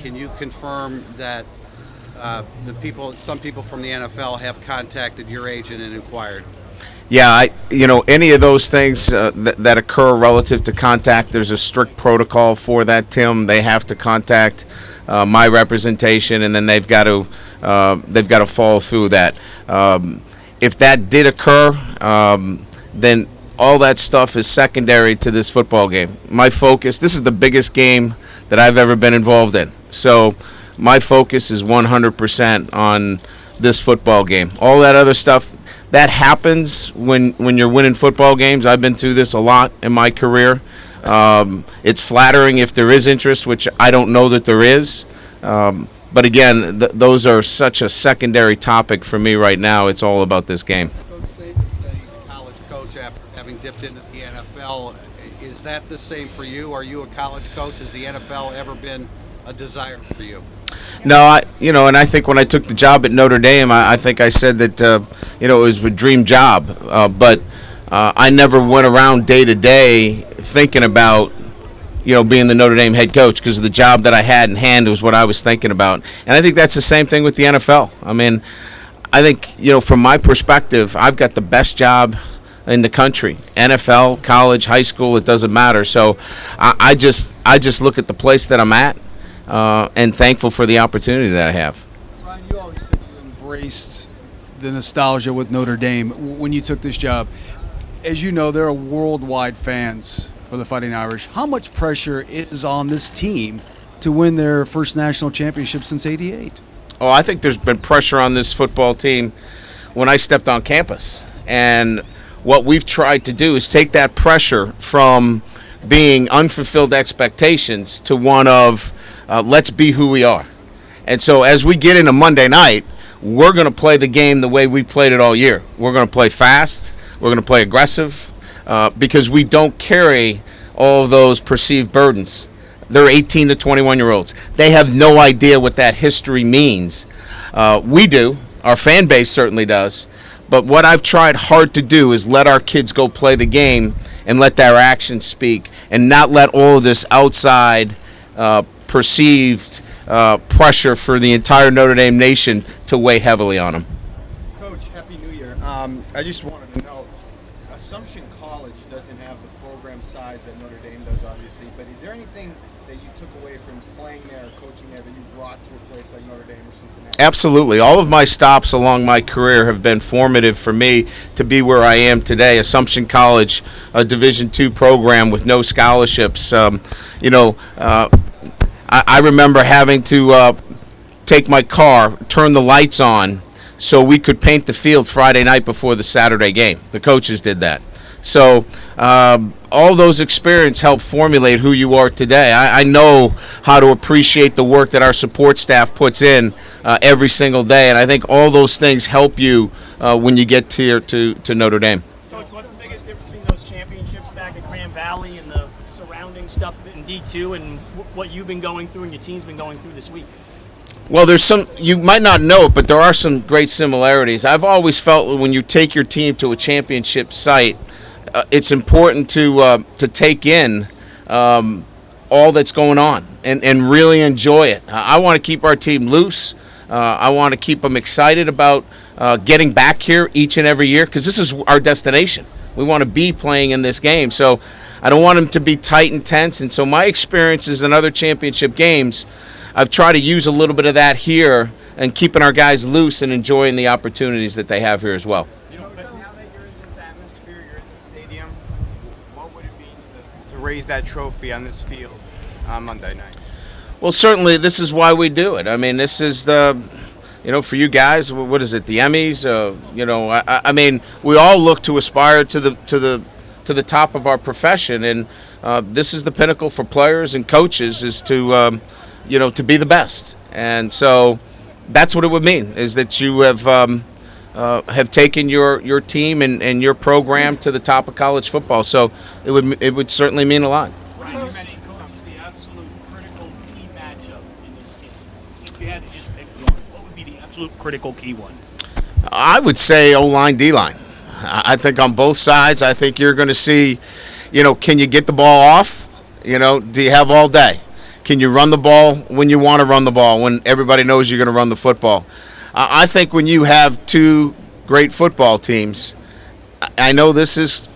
can you confirm that some people from the NFL have contacted your agent and inquired? Yeah, any of those things that occur relative to contact, there's a strict protocol for that, Tim. They have to contact my representation, and then they've got to follow through that. If that did occur, then all that stuff is secondary to this football game. My focus, this is the biggest game that I've ever been involved in. So my focus is 100% on this football game. All that other stuff, that happens when you're winning football games. I've been through this a lot in my career. It's flattering if there is interest, which I don't know that there is. But again, those are such a secondary topic for me right now. It's all about this game. Coach Saban said he's a college coach after having dipped into the NFL. Is that the same for you? Are you a college coach? Has the NFL ever been a desire for you? No, and I think when I took the job at Notre Dame, I think I said that, it was a dream job. But I never went around day to day thinking about, being the Notre Dame head coach, because of the job that I had in hand was what I was thinking about. And I think that's the same thing with the NFL. I mean, I think, from my perspective, I've got the best job in the country. NFL, college, high school, it doesn't matter. So I just look at the place that I'm at. And thankful for the opportunity that I have. Ryan, you always said you embraced the nostalgia with Notre Dame when you took this job. As you know, there are worldwide fans for the Fighting Irish. How much pressure is on this team to win their first national championship since '88? Oh, I think there's been pressure on this football team when I stepped on campus. And what we've tried to do is take that pressure from being unfulfilled expectations to one of let's be who we are. And so as we get into Monday night, we're going to play the game the way we played it all year. We're going to play fast. We're going to play aggressive because we don't carry all of those perceived burdens. They're 18 to 21-year-olds. They have no idea what that history means. We do. Our fan base certainly does. But what I've tried hard to do is let our kids go play the game and let their actions speak, and not let all of this outside perceived pressure for the entire Notre Dame nation to weigh heavily on them. Coach, Happy New Year. I just wanted to know, Assumption College doesn't have the program size that Notre Dame does, obviously, but is there anything that you took away from playing there or coaching there that you brought to a place like Notre Dame or Cincinnati? Absolutely. All of my stops along my career have been formative for me to be where I am today. Assumption College, a Division II program with no scholarships. I remember having to take my car, turn the lights on so we could paint the field Friday night before the Saturday game. The coaches did that. So all those experiences help formulate who you are today. I know how to appreciate the work that our support staff puts in every single day, and I think all those things help you when you get here to Notre Dame. Coach, what's the biggest difference between those championships back at Grand Valley and the surrounding stuff in D2 and what you've been going through and your team's been going through this week? Well, there's some, you might not know it, but there are some great similarities. I've always felt when you take your team to a championship site, it's important to take in all that's going on and really enjoy it. I want to keep our team loose. I want to keep them excited about getting back here each and every year, because this is our destination. We want to be playing in this game. So I don't want them to be tight and tense. And so my experiences in other championship games, I've tried to use a little bit of that here and keeping our guys loose and enjoying the opportunities that they have here as well. Now that you're in this atmosphere, you're in the stadium, what would it mean to raise that trophy on this field on Monday night? Well, certainly this is why we do it. I mean, this is the, for you guys, what is it, the Emmys? I mean, we all look to aspire to the top of our profession, and this is the pinnacle for players and coaches, is to be the best. And so that's what it would mean, is that you have taken your team and your program to the top of college football. So it would certainly mean a lot. Ryan, you mentioned coach is the absolute critical key matchup in this game. If you had to just pick one, what would be the absolute critical key one? I would say O-line, D-line. I think on both sides, I think you're going to see, can you get the ball off? Do you have all day? Can you run the ball when you want to run the ball, when everybody knows you're going to run the football? I think when you have two great football teams, I know this is,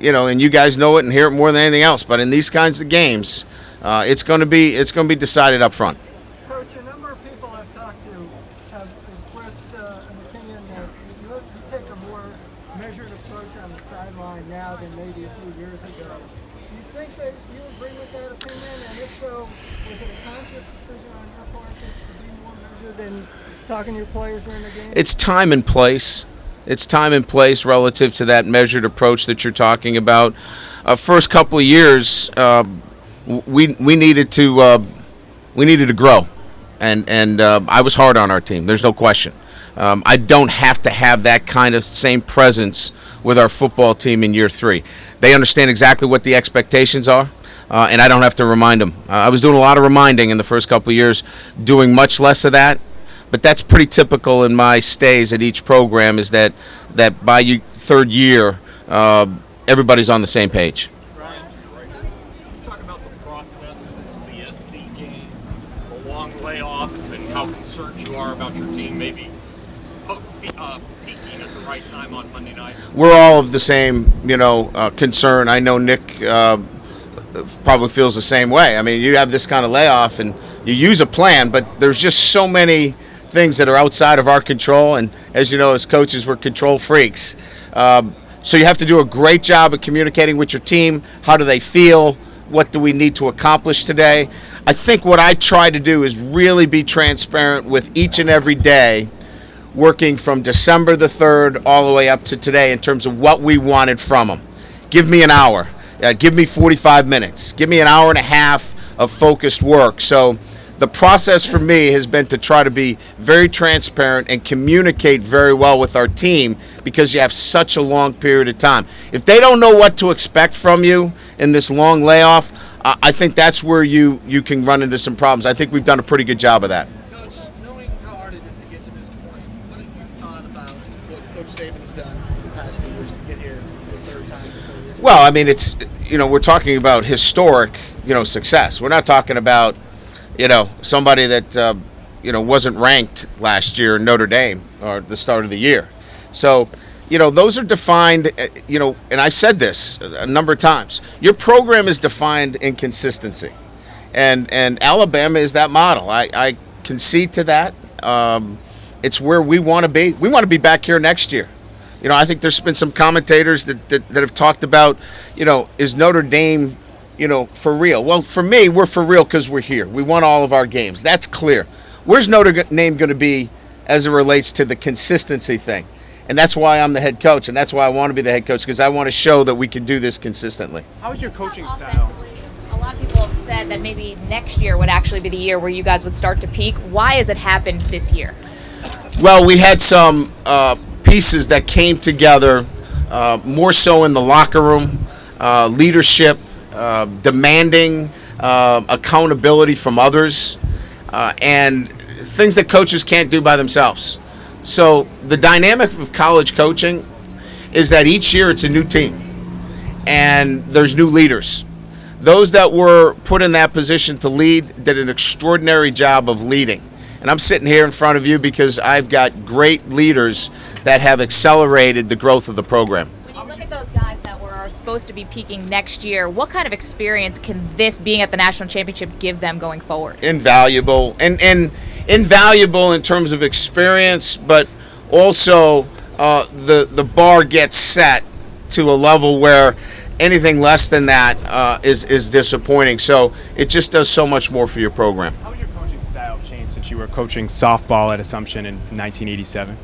and you guys know it and hear it more than anything else, but in these kinds of games, it's going to be decided up front. Coach, a number of people I've talked to have expressed an opinion that you take a more measured approach on the sideline now than maybe a few years ago. Do you think that you agree with that opinion? And if so, was it a conscious decision on your part to be more measured and talking to your players during the game? It's time and place. It's time and place relative to that measured approach that you're talking about. First couple of years, we needed to grow, and I was hard on our team. There's no question. I don't have to have that kind of same presence with our football team in year 3. They understand exactly what the expectations are, and I don't have to remind them. I was doing a lot of reminding in the first couple of years, doing much less of that. But that's pretty typical in my stays at each program, is that by your third year, everybody's on the same page. Brian, you talk about the process since the SC game, the long layoff, and how concerned you are about your team maybe peaking at the right time on Monday night. We're all of the same, concern. I know Nick probably feels the same way. I mean, you have this kind of layoff, and you use a plan, but there's just so many things that are outside of our control, and as you know, as coaches, we're control freaks. So you have to do a great job of communicating with your team. How do they feel? What do we need to accomplish today? I think what I try to do is really be transparent with each and every day, working from December the 3rd all the way up to today in terms of what we wanted from them. Give me an hour. Give me 45 minutes. Give me an hour and a half of focused work. So the process for me has been to try to be very transparent and communicate very well with our team, because you have such a long period of time. If they don't know what to expect from you in this long layoff, I think that's where you can run into some problems. I think we've done a pretty good job of that. Coach, knowing how hard it is to get to this point, what have you thought about what Coach Saban has done in the past few years to get here for the third time? Well, I mean, it's, we're talking about historic, success. We're not talking about, somebody that, wasn't ranked last year in Notre Dame or the start of the year. So, those are defined, and I've said this a number of times. Your program is defined in consistency. And Alabama is that model. I concede to that. It's where we want to be. We want to be back here next year. I think there's been some commentators that have talked about, is Notre Dame, for real? Well, for me, we're for real because we're here. We won all of our games. That's clear. Where's Notre Dame going to be as it relates to the consistency thing? And that's why I'm the head coach, and that's why I want to be the head coach, because I want to show that we can do this consistently. How is your coaching style? A lot of people have said that maybe next year would actually be the year where you guys would start to peak. Why has it happened this year? Well, we had some pieces that came together more so in the locker room, leadership, demanding accountability from others, and things that coaches can't do by themselves. So the dynamic of college coaching is that each year it's a new team, and there's new leaders. Those that were put in that position to lead did an extraordinary job of leading. And I'm sitting here in front of you because I've got great leaders that have accelerated the growth of the program. When you look at those guys that are supposed to be peaking next year, what kind of experience can this being at the national championship give them going forward? Invaluable. And invaluable in terms of experience, but also the bar gets set to a level where anything less than that is disappointing. So it just does so much more for your program. How has your coaching style changed since you were coaching softball at Assumption in 1987?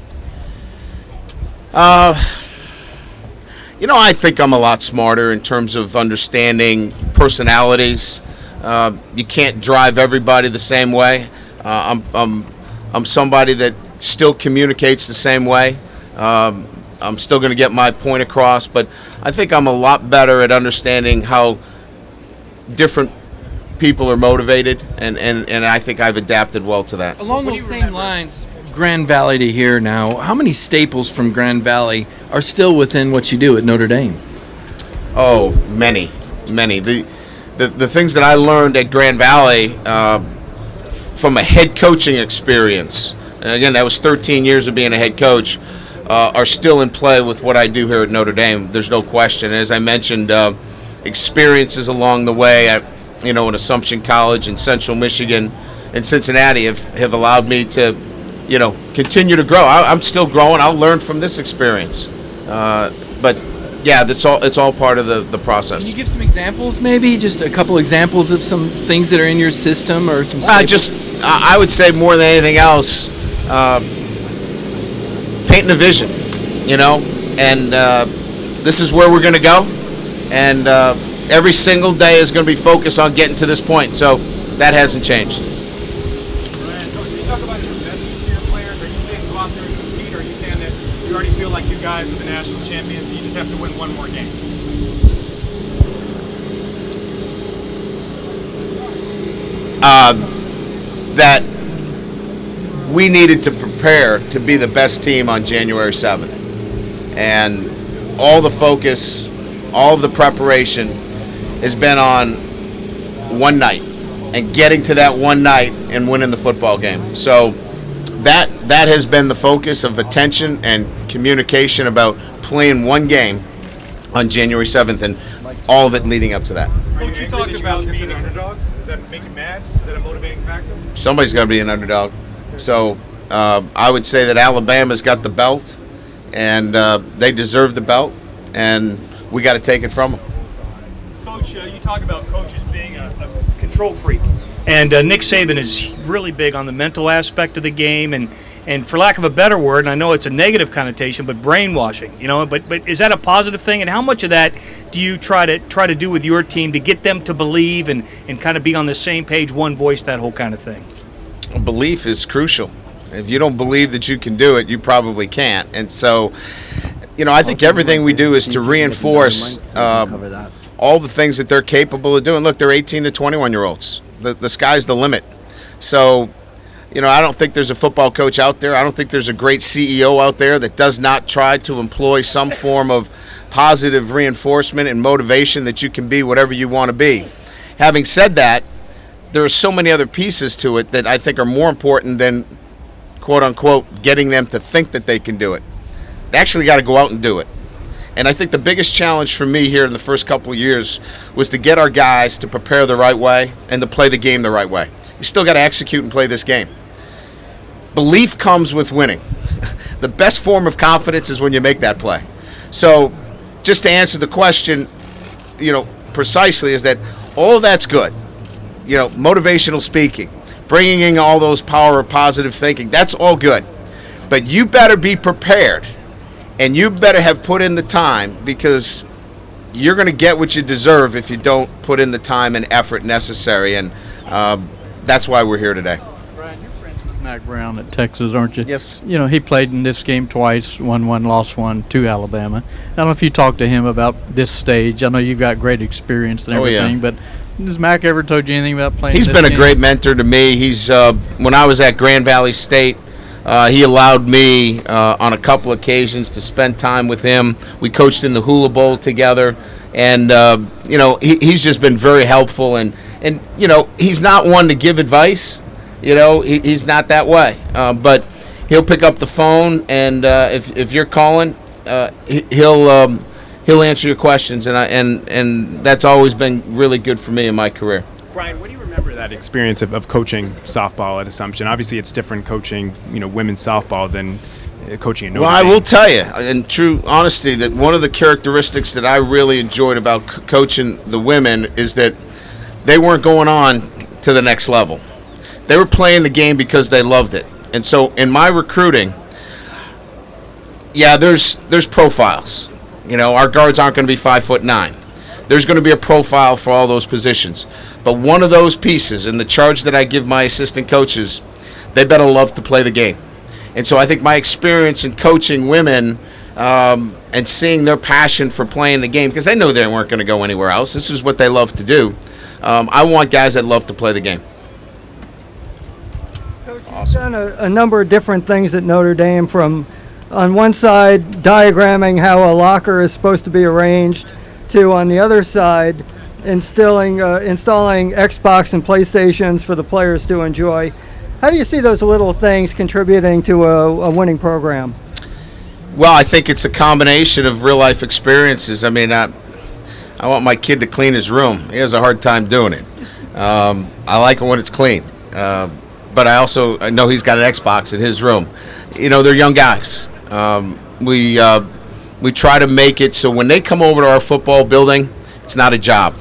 I think I'm a lot smarter in terms of understanding personalities. You can't drive everybody the same way. I'm somebody that still communicates the same way. I'm still going to get my point across, but I think I'm a lot better at understanding how different people are motivated, and I think I've adapted well to that. Along those same lines, Grand Valley to here now, how many staples from Grand Valley are still within what you do at Notre Dame? Oh, many. the things that I learned at Grand Valley from a head coaching experience, and again, that was 13 years of being a head coach, are still in play with what I do here at Notre Dame. There's no question. And as I mentioned, experiences along the way at, in Assumption College in Central Michigan and Cincinnati have allowed me to, continue to grow. I'm still growing. I'll learn from this experience. But yeah, it's all part of the process. Can you give some examples, maybe? Just a couple examples of some things that are in your system or some staples? I would say more than anything else, painting a vision, and this is where we're going to go. And every single day is going to be focused on getting to this point. So that hasn't changed. Brian, Coach, can you talk about your message to your players? Are you saying go out there and compete, or are you saying that you already feel like you guys are the national champions and you just have to win one more game? That we needed to prepare to be the best team on January 7th. And all the focus, all of the preparation has been on one night and getting to that one night and winning the football game. So that has been the focus of attention and communication about playing one game on January 7th and all of it leading up to that. Coach, you talked about being underdogs. Does that make you mad? Is that a motivating factor? Somebody's going to be an underdog. So I would say that Alabama's got the belt, and they deserve the belt, and we got to take it from them. Coach, you talk about coaches being a control freak, and Nick Saban is really big on the mental aspect of the game, and for lack of a better word, and I know it's a negative connotation, but brainwashing. But is that a positive thing? And how much of that do you try to do with your team to get them to believe and kind of be on the same page, one voice, that whole kind of thing? Belief is crucial. If you don't believe that you can do it, you probably can't. And so, I think everything we do is to reinforce all the things that they're capable of doing. Look, they're 18 to 21-year-olds. The sky's the limit. So, I don't think there's a football coach out there. I don't think there's a great CEO out there that does not try to employ some form of positive reinforcement and motivation that you can be whatever you want to be. Having said that, there are so many other pieces to it that I think are more important than, quote unquote, getting them to think that they can do it. They actually got to go out and do it. And I think the biggest challenge for me here in the first couple of years was to get our guys to prepare the right way and to play the game the right way. You still got to execute and play this game. Belief comes with winning. The best form of confidence is when you make that play. So just to answer the question, precisely, is that all of that's good. Motivational speaking, bringing in all those power of positive thinking, that's all good. But you better be prepared, and you better have put in the time, because you're going to get what you deserve if you don't put in the time and effort necessary, and that's why we're here today. Brian, you're friends with Mac Brown at Texas, aren't you? Yes. He played in this game twice, won one, lost one to Alabama. I don't know if you talked to him about this stage. I know you've got great experience and everything, but has Mac ever told you anything about playing? He's been a great mentor to me. He's when I was at Grand Valley State, he allowed me on a couple occasions to spend time with him. We coached in the Hula Bowl together, and he's just been very helpful. And he's not one to give advice. He's not that way. But he'll pick up the phone, and if you're calling, he'll answer your questions, and that's always been really good for me in my career. Brian, what do you remember that experience of coaching softball at Assumption? Obviously, it's different coaching, women's softball than coaching at Notre Dame. Well, I will tell you, in true honesty, that one of the characteristics that I really enjoyed about coaching the women is that they weren't going on to the next level. They were playing the game because they loved it. And so in my recruiting, there's profiles. Our guards aren't going to be 5'9". There's going to be a profile for all those positions. But one of those pieces, and the charge that I give my assistant coaches, they better love to play the game. And so I think my experience in coaching women and seeing their passion for playing the game, because they know they weren't going to go anywhere else. This is what they love to do. I want guys that love to play the game. Coach, you've done a number of different things at Notre Dame, from on one side diagramming how a locker is supposed to be arranged, to on the other side installing Xbox and PlayStations for the players to enjoy. How do you see those little things contributing to a winning program? Well, I think it's a combination of real life experiences. I mean, I want my kid to clean his room. He has a hard time doing it. I like it when it's clean. But I know he's got an Xbox in his room. You know, they're young guys. We try to make it so when they come over to our football building, it's not a job.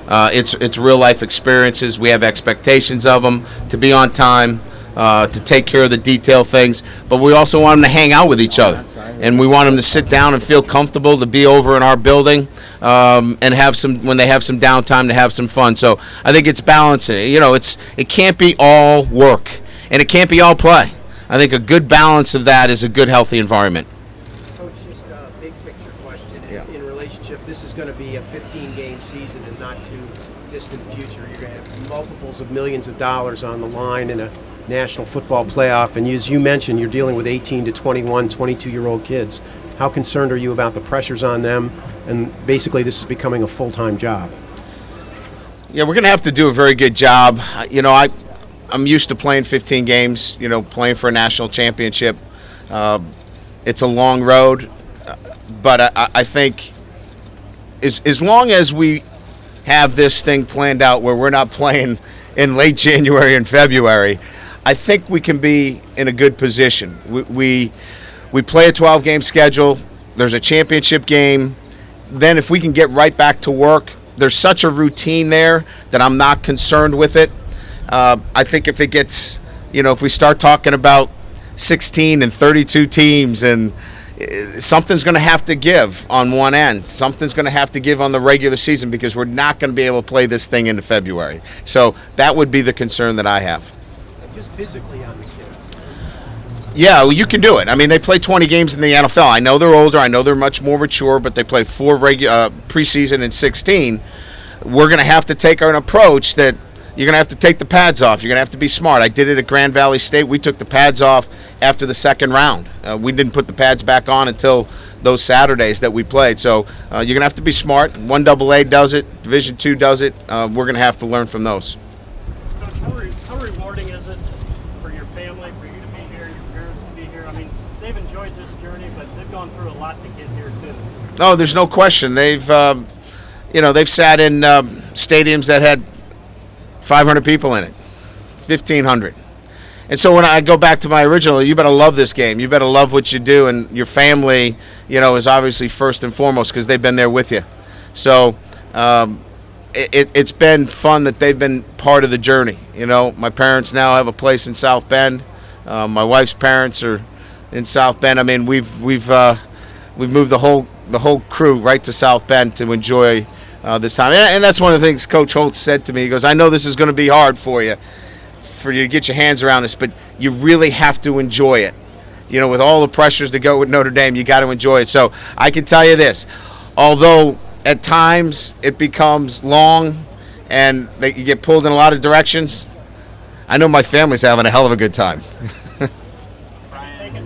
It's real life experiences. We have expectations of them to be on time, to take care of the detail things. But we also want them to hang out with each other, and we want them to sit down and feel comfortable to be over in our building, and have when they have some downtime to have some fun. So I think it's balancing. You know, it can't be all work and it can't be all play. I think a good balance of that is a good, healthy environment. Coach, just a big picture question. In relationship, this is going to be a 15-game season and not too distant future. You're going to have multiples of millions of dollars on the line in a National Football Playoff. And as you mentioned, you're dealing with 18 to 21, 22-year-old kids. How concerned are you about the pressures on them? And basically, this is becoming a full-time job. Yeah, we're going to have to do a very good job. You know, I'm used to playing 15 games, you know, playing for a national championship. It's a long road, but I think as long as we have this thing planned out where we're not playing in late January and February, I think we can be in a good position. We play a 12-game schedule. There's a championship game. Then if we can get right back to work, there's such a routine there that I'm not concerned with it. I think if it gets, you know, if we start talking about 16 and 32 teams, and something's going to have to give on one end. Something's going to have to give on the regular season because we're not going to be able to play this thing into February. So that would be the concern that I have. And just physically on the kids. Yeah, well, you can do it. I mean, they play 20 games in the NFL. I know they're older. I know they're much more mature, but they play 4 preseason and 16. We're going to have to take an approach that you're going to have to take the pads off. You're going to have to be smart. I did it at Grand Valley State. We took the pads off after the second round. We didn't put the pads back on until those Saturdays that we played. So you're going to have to be smart. 1AA does it. Division II does it. We're going to have to learn from those. Coach, how rewarding is it for your family, for you to be here, your parents to be here? I mean, they've enjoyed this journey, but they've gone through a lot to get here, too. No, there's no question. They've sat in stadiums that had 500 people in it, 1,500. And so when I go back to my original, you better love this game. You better love what you do, and your family, you know, is obviously first and foremost because they've been there with you. So it's been fun that they've been part of the journey. You know, my parents now have a place in South Bend. My wife's parents are in South Bend. I mean, we've moved the whole crew right to South Bend to enjoy this time. And that's one of the things Coach Holtz said to me. He goes, I know this is going to be hard for you to get your hands around this, but you really have to enjoy it. You know, with all the pressures that go with Notre Dame, you got to enjoy it. So I can tell you this, although at times it becomes long and you get pulled in a lot of directions, I know my family's having a hell of a good time.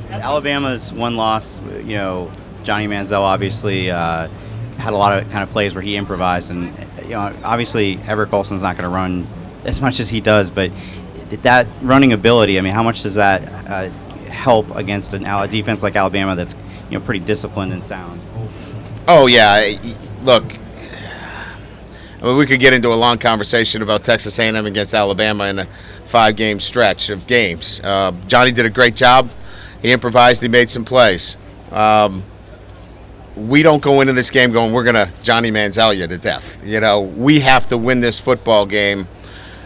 Alabama's one loss, you know, Johnny Manziel obviously had a lot of kind of plays where he improvised, and you know, obviously Everett Colson's not going to run as much as he does, but that running ability, I mean, how much does that help against a defense like Alabama that's, you know, pretty disciplined and sound? Oh yeah, look, I mean, we could get into a long conversation about Texas A&M against Alabama in a 5-game stretch of games. Johnny did a great job. He improvised. He made some plays. We don't go into this game going, we're going to Johnny Manziel you to death. You know, we have to win this football game,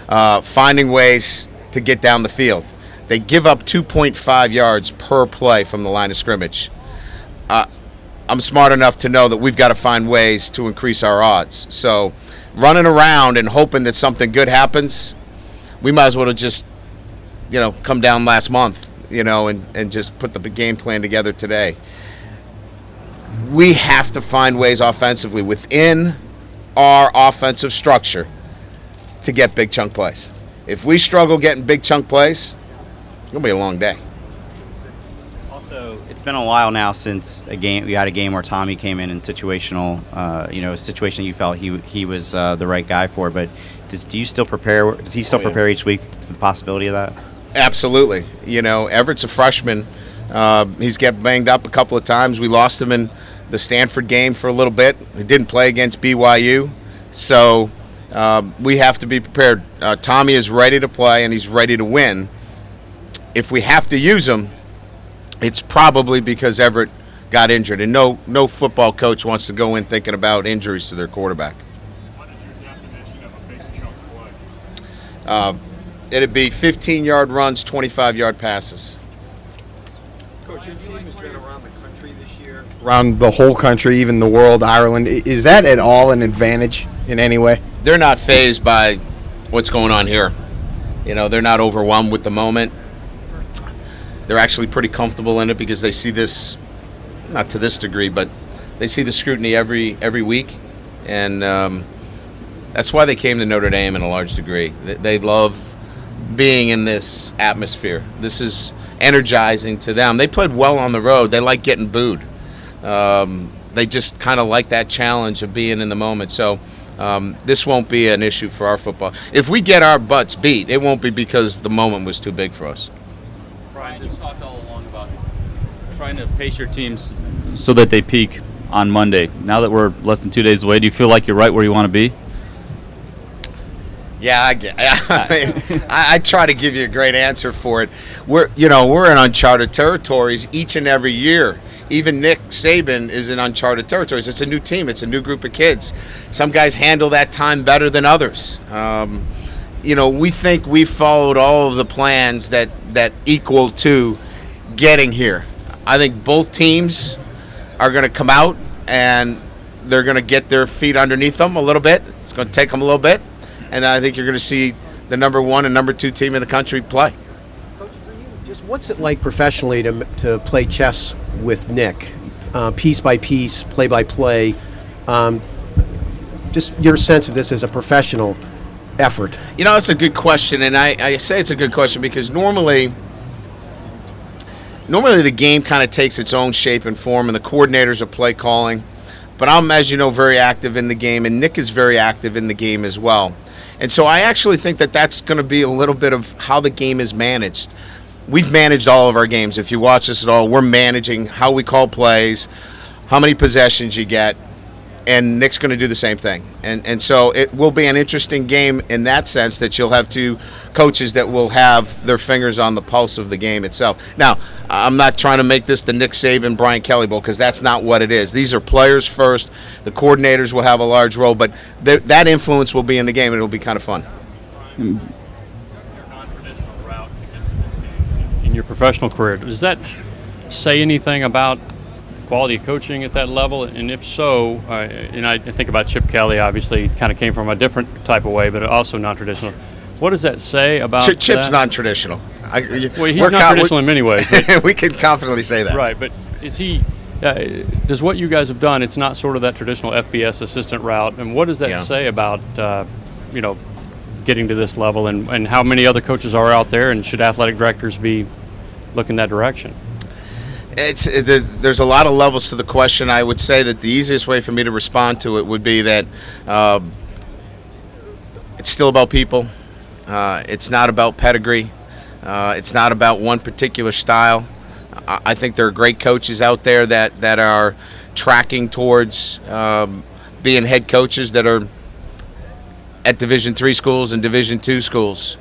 finding ways to get down the field. They give up 2.5 yards per play from the line of scrimmage. I'm smart enough to know that we've got to find ways to increase our odds. So running around and hoping that something good happens, we might as well have just, you know, come down last month, you know, and just put the game plan together today. We have to find ways offensively within our offensive structure to get big chunk plays. If we struggle getting big chunk plays, it's going to be a long day. Also, it's It's been a while now since we had a game where Tommy came in situational, a situation you felt he was the right guy for. But does he still prepare each week for the possibility of that? Absolutely. Everett's a freshman. He's got banged up a couple of times. We lost him in the Stanford game for a little bit. He didn't play against BYU. So we have to be prepared. Tommy is ready to play, and he's ready to win. If we have to use him, it's probably because Everett got injured. And no football coach wants to go in thinking about injuries to their quarterback. What is your definition of a big chunk play? It'd be 15-yard runs, 25-yard passes. Coach, your team has been around the country this year. Around the whole country, even the world, Ireland. Is that at all an advantage in any way? They're not fazed by what's going on here. They're not overwhelmed with the moment. They're actually pretty comfortable in it because they see this, not to this degree, but they see the scrutiny every week. And that's why they came to Notre Dame in a large degree. They love being in this atmosphere. This is energizing to them. They played well on the road. They like getting booed. They just kind of like that challenge of being in the moment. So this won't be an issue for our football. If we get our butts beat, it won't be because the moment was too big for us. Brian, you talked all along about trying to pace your teams so that they peak on Monday. Now that we're less than 2 days away, do you feel like you're right where you want to be? Yeah, I try to give you a great answer for it. We're in uncharted territories each and every year. Even Nick Saban is in uncharted territories. It's a new team. It's a new group of kids. Some guys handle that time better than others. We think we followed all of the plans that equal to getting here. I think both teams are going to come out and they're going to get their feet underneath them a little bit. It's going to take them a little bit. And I think you're going to see the number 1 and number 2 team in the country play. Coach, for you, just what's it like professionally to play chess with Nick, piece by piece, play by play? Just your sense of this as a professional effort. It's a good question, and I say it's a good question because normally the game kind of takes its own shape and form, and the coordinators are play calling. But I'm, as you know, very active in the game, and Nick is very active in the game as well. And so I actually think that that's going to be a little bit of how the game is managed. We've managed all of our games. If you watch us at all, we're managing how we call plays, how many possessions you get, and Nick's going to do the same thing. And so it will be an interesting game in that sense that you'll have 2 coaches that will have their fingers on the pulse of the game itself. Now, I'm not trying to make this the Nick Saban, Brian Kelly Bowl because that's not what it is. These are players first. The coordinators will have a large role, but that influence will be in the game, and it'll be kind of fun. Your non-traditional route to get to this game in your professional career, does that say anything about quality of coaching at that level? And if so, and I think about Chip Kelly, obviously, kind of came from a different type of way, but also non-traditional. What does that say about Chip's non-traditional. Well, he's non-traditional in many ways. We can confidently say that. Right, but is he? Does what you guys have done? It's not sort of that traditional FBS assistant route. And what does that say about getting to this level, and how many other coaches are out there, and should athletic directors be looking that direction? There's a lot of levels to the question. I would say that the easiest way for me to respond to it would be that it's still about people. It's not about pedigree. It's not about one particular style. I think there are great coaches out there that are tracking towards being head coaches that are at Division III schools and Division II schools.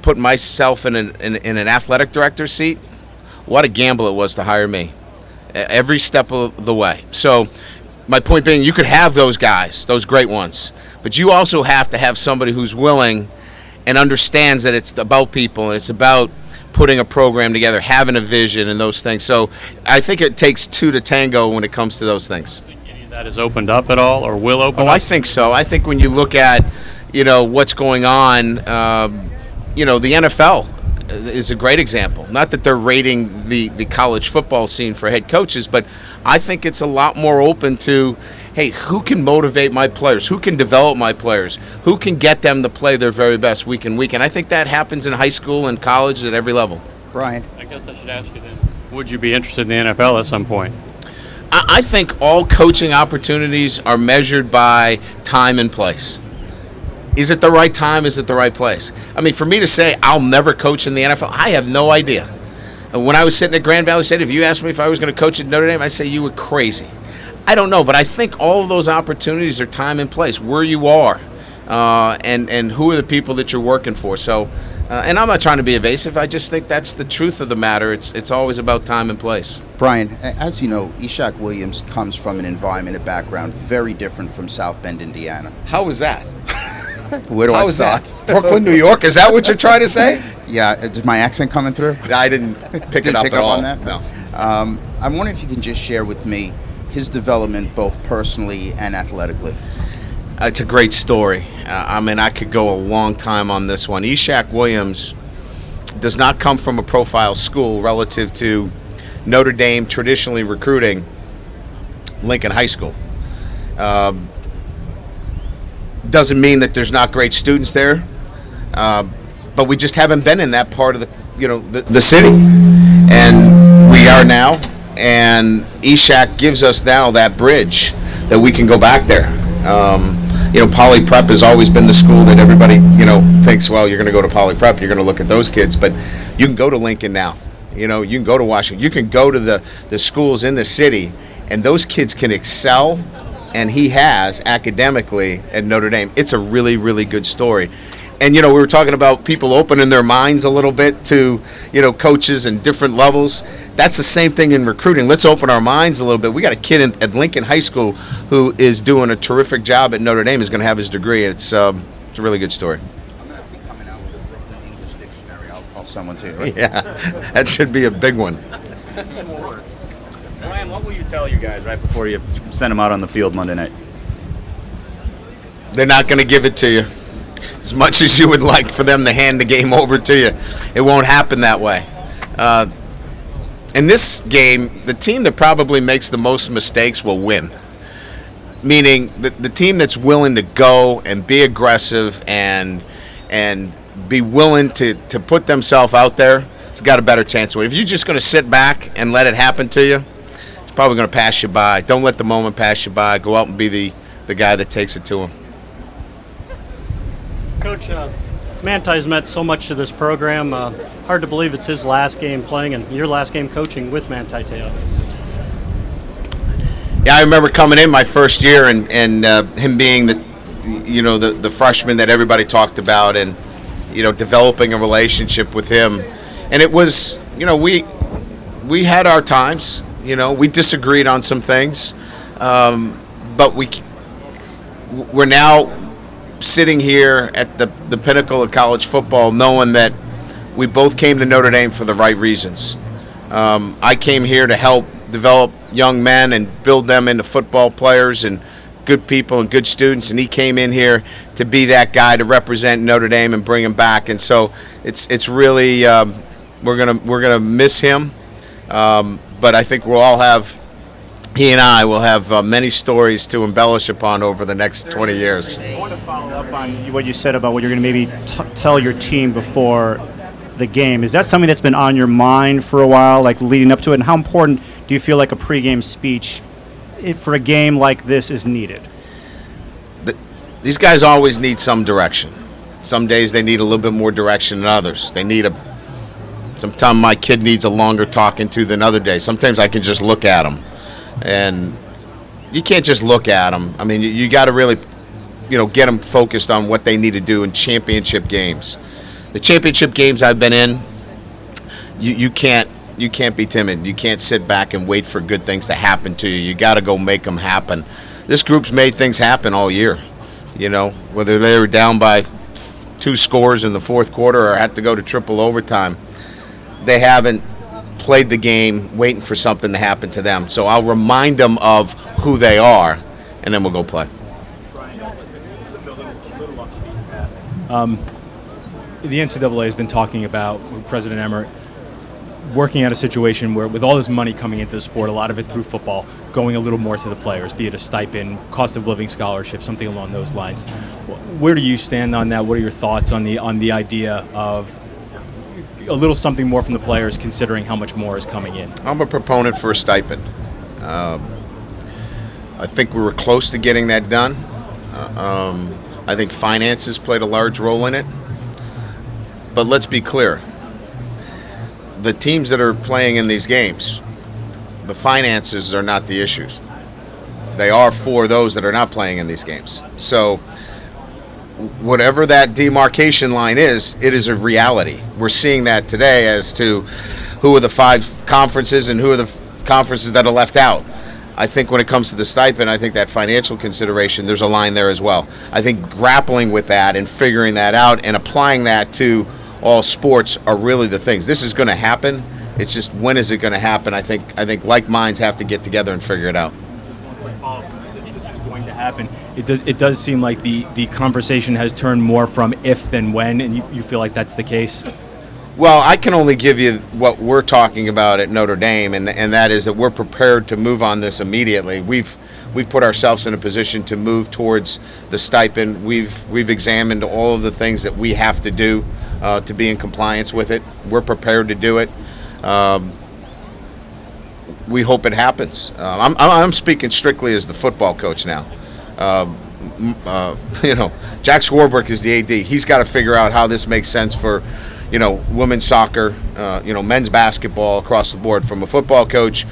Putting myself in an athletic director's seat, what a gamble it was to hire me every step of the way. So my point being, you could have those guys, those great ones, but you also have to have somebody who's willing and understands that it's about people and it's about putting a program together, having a vision and those things. So I think it takes 2 to tango when it comes to those things. Do you think any of that has opened up at all, or will open up? I think so. I think when you look at, what's going on, the NFL is a great example. Not that they're rating the college football scene for head coaches, but I think it's a lot more open to, hey, who can motivate my players? Who can develop my players? Who can get them to play their very best week in week? And I think that happens in high school and college at every level. Brian. I guess I should ask you then. Would you be interested in the NFL at some point? I think all coaching opportunities are measured by time and place. Is it the right time? Is it the right place? I mean, for me to say I'll never coach in the NFL, I have no idea. When I was sitting at Grand Valley State, if you asked me if I was going to coach at Notre Dame, I'd say you were crazy. I don't know, but I think all of those opportunities are time and place, where you are, and who are the people that you're working for. So, and I'm not trying to be evasive. I just think that's the truth of the matter. It's always about time and place. Brian, as you know, Ishaq Williams comes from an environment, a background very different from South Bend, Indiana. How was that? Where do I start? Brooklyn, New York? Is that what you're trying to say? Yeah. Is my accent coming through? I didn't pick it up at all. On that? No. I'm wondering if you can just share with me his development both personally and athletically. It's a great story. I mean, I could go a long time on this one. Ishaq Williams does not come from a profile school relative to Notre Dame traditionally recruiting Lincoln High School. Doesn't mean that there's not great students there, but we just haven't been in that part of the city, and we are now. And Ishaq gives us now that bridge that we can go back there. Poly Prep has always been the school that everybody thinks, well, you're going to go to Poly Prep, you're going to look at those kids, but you can go to Lincoln now. You can go to Washington, you can go to the schools in the city, and those kids can excel. And he has academically at Notre Dame. It's a really, really good story. And, we were talking about people opening their minds a little bit to, coaches and different levels. That's the same thing in recruiting. Let's open our minds a little bit. We got a kid at Lincoln High School who is doing a terrific job at Notre Dame. He's going to have his degree. It's a really good story. I'm going to be coming out with a Brooklyn English dictionary. I'll send one to you, right? Yeah, that should be a big one. Small words. Brian, what will you tell you guys right before you send them out on the field Monday night? They're not going to give it to you. As much as you would like for them to hand the game over to you, it won't happen that way. In this game, the team that probably makes the most mistakes will win. Meaning the team that's willing to go and be aggressive and be willing to put themselves out there has got a better chance to win. If you're just going to sit back and let it happen to you, it's probably going to pass you by. Don't let the moment pass you by. Go out and be the guy that takes it to him. Coach, Manti's meant so much to this program. Hard to believe it's his last game playing and your last game coaching with Manti Te'o. Yeah, I remember coming in my first year and him being the freshman that everybody talked about, and developing a relationship with him. And it was we had our times. We disagreed on some things, but we're now sitting here at the pinnacle of college football, knowing that we both came to Notre Dame for the right reasons. I came here to help develop young men and build them into football players and good people and good students, and he came in here to be that guy to represent Notre Dame and bring him back. And so it's really we're gonna miss him, but I think he and I will have many stories to embellish upon over the next 20 years. I want to follow up on what you said about what you're going to maybe tell your team before the game. Is that something that's been on your mind for a while, like leading up to it? And how important do you feel like a pregame speech for a game like this is needed? These guys always need some direction. Some days they need a little bit more direction than others. Sometimes my kid needs a longer talking to than other days. Sometimes I can just look at them. And you can't just look at them. I mean, you got to really, get them focused on what they need to do in championship games. The championship games I've been in, you can't be timid. You can't sit back and wait for good things to happen to you. You got to go make them happen. This group's made things happen all year. Whether they were down by 2 scores in the fourth quarter or had to go to triple overtime, they haven't played the game waiting for something to happen to them. So I'll remind them of who they are, and then we'll go play. The NCAA has been talking about, with President Emmert, working out a situation where with all this money coming into the sport, a lot of it through football, going a little more to the players, be it a stipend, cost of living scholarship, something along those lines. Where do you stand on that? What are your thoughts on the idea of a little something more from the players, considering how much more is coming in? I'm a proponent for a stipend. I think we were close to getting that done. I think finances played a large role in it. But let's be clear. The teams that are playing in these games, the finances are not the issues. They are for those that are not playing in these games. So whatever that demarcation line is, it is a reality. We're seeing that today as to who are the 5 conferences and who are the conferences that are left out. I think when it comes to the stipend, I think that financial consideration, there's a line there as well. I think grappling with that and figuring that out and applying that to all sports are really the things. This is going to happen. It's just, when is it going to happen? I think like minds have to get together and figure it out. This is going to happen. It does seem like the conversation has turned more from if than when, and you feel like that's the case? Well, I can only give you what we're talking about at Notre Dame, and that is that we're prepared to move on this immediately. We've put ourselves in a position to move towards the stipend. We've examined all of the things that we have to do to be in compliance with it. We're prepared to do it. We hope it happens. I'm speaking strictly as the football coach now. Jack Swarbrick is the AD. He's got to figure out how this makes sense for, women's soccer, men's basketball across the board. From a football coach,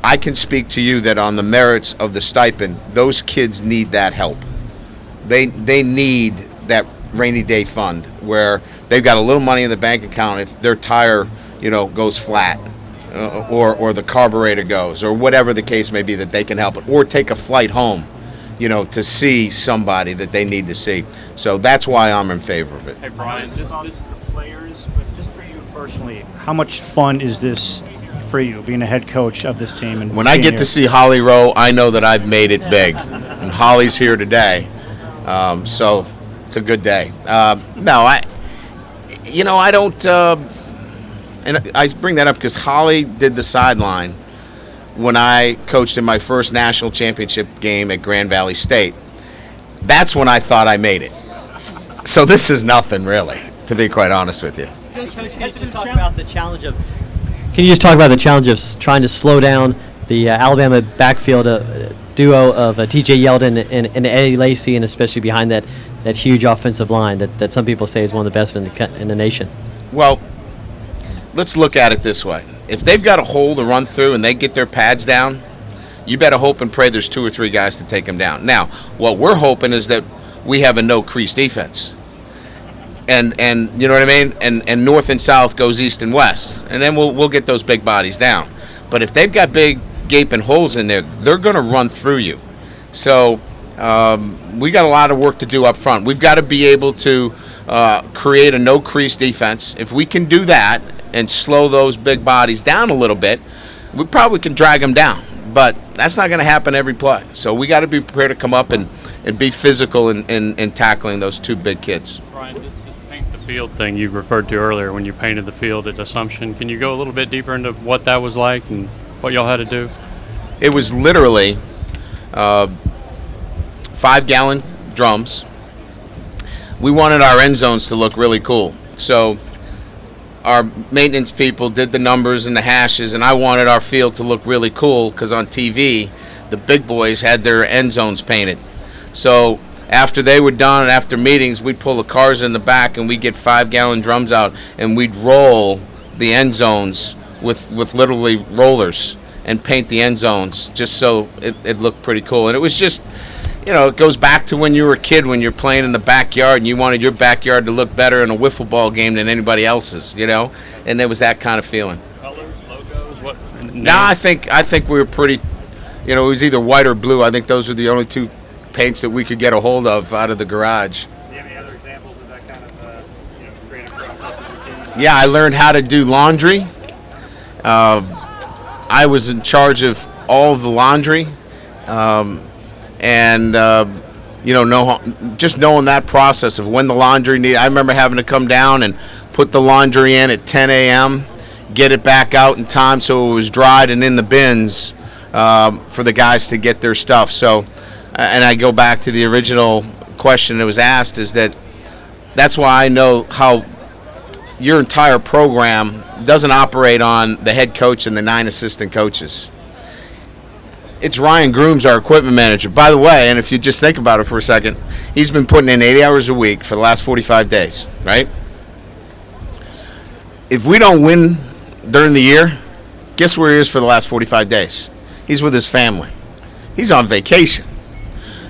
I can speak to you that on the merits of the stipend, those kids need that help. They need that rainy day fund where they've got a little money in the bank account if their tire, goes flat. Or the carburetor goes, or whatever the case may be, that they can help it, or take a flight home, to see somebody that they need to see. So that's why I'm in favor of it. Hey Brian, just the players, but just for you personally, how much fun is this for you, being a head coach of this team? And when I get to see Holly Rowe, I know that I've made it big, and Holly's here today, so it's a good day. I don't. And I bring that up because Holly did the sideline when I coached in my first national championship game at Grand Valley State. That's when I thought I made it. So this is nothing, really, to be quite honest with you. Coach, can you just talk about the challenge of trying to slow down the Alabama backfield duo of T.J. Yeldon and Eddie Lacy, and especially behind that huge offensive line that some people say is one of the best in the nation? Well, let's look at it this way. If they've got a hole to run through and they get their pads down, you better hope and pray there's 2 or 3 guys to take them down. Now, what we're hoping is that we have a no-crease defense. And you know what I mean? And north and south goes east and west. And then we'll get those big bodies down. But if they've got big gaping holes in there, they're going to run through you. So we got a lot of work to do up front. We've got to be able to create a no-crease defense. If we can do that and slow those big bodies down a little bit, we probably can drag them down. But that's not going to happen every play. So we got to be prepared to come up and be physical in tackling those 2 big kids. Brian, this paint the field thing you referred to earlier when you painted the field at Assumption, can you go a little bit deeper into what that was like and what y'all had to do? It was literally 5-gallon drums. We wanted our end zones to look really cool. So our maintenance people did the numbers and the hashes, and I wanted our field to look really cool because on TV, the big boys had their end zones painted. So after they were done and after meetings, we'd pull the cars in the back and we'd get 5-gallon drums out and we'd roll the end zones with literally rollers and paint the end zones just so it looked pretty cool. And it was just, it goes back to when you were a kid, when you're playing in the backyard and you wanted your backyard to look better in a wiffle ball game than anybody else's, and there was that kind of feeling. Colors, logos, what? No, I think we were pretty, it was either white or blue. I think those were the only 2 paints that we could get a hold of out of the garage. Do you have any other examples of that kind of creative process? Yeah, I learned how to do laundry. I was in charge of all of the laundry. Just knowing that process of when the laundry needed. I remember having to come down and put the laundry in at 10 a.m., get it back out in time so it was dried and in the bins for the guys to get their stuff. So, and I go back to the original question that was asked, is that's why I know how your entire program doesn't operate on the head coach and the 9 assistant coaches. It's Ryan Grooms, our equipment manager. By the way, and if you just think about it for a second, he's been putting in 80 hours a week for the last 45 days, right? If we don't win during the year, guess where he is for the last 45 days? He's with his family. He's on vacation.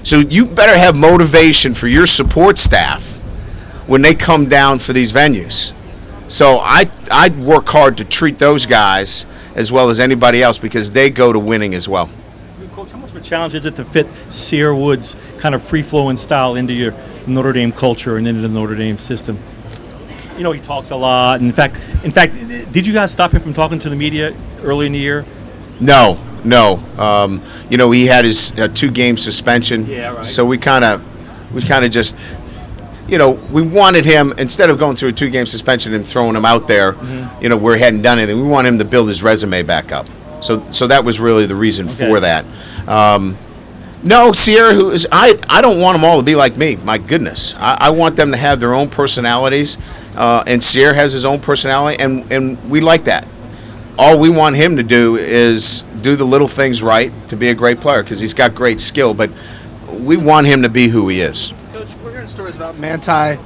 So you better have motivation for your support staff when they come down for these venues. So I'd work hard to treat those guys as well as anybody else because they go to winning as well. Coach, how much of a challenge is it to fit Sierra Wood's kind of free-flowing style into your Notre Dame culture and into the Notre Dame system? You know, he talks a lot. In fact, did you guys stop him from talking to the media early in the year? No. You know, he had his 2-game suspension. Yeah, right. So we kind of just, you know, we wanted him, instead of going through a 2-game suspension and throwing him out there, you know, where he hadn't done anything, we want him to build his resume back up. So that was really the reason for that. No, Sierra, I don't want them all to be like me. My goodness, I want them to have their own personalities, and Sierra has his own personality, and we like that. All we want him to do is do the little things right to be a great player because he's got great skill, but we want him to be who he is. Coach, we're hearing stories about Manti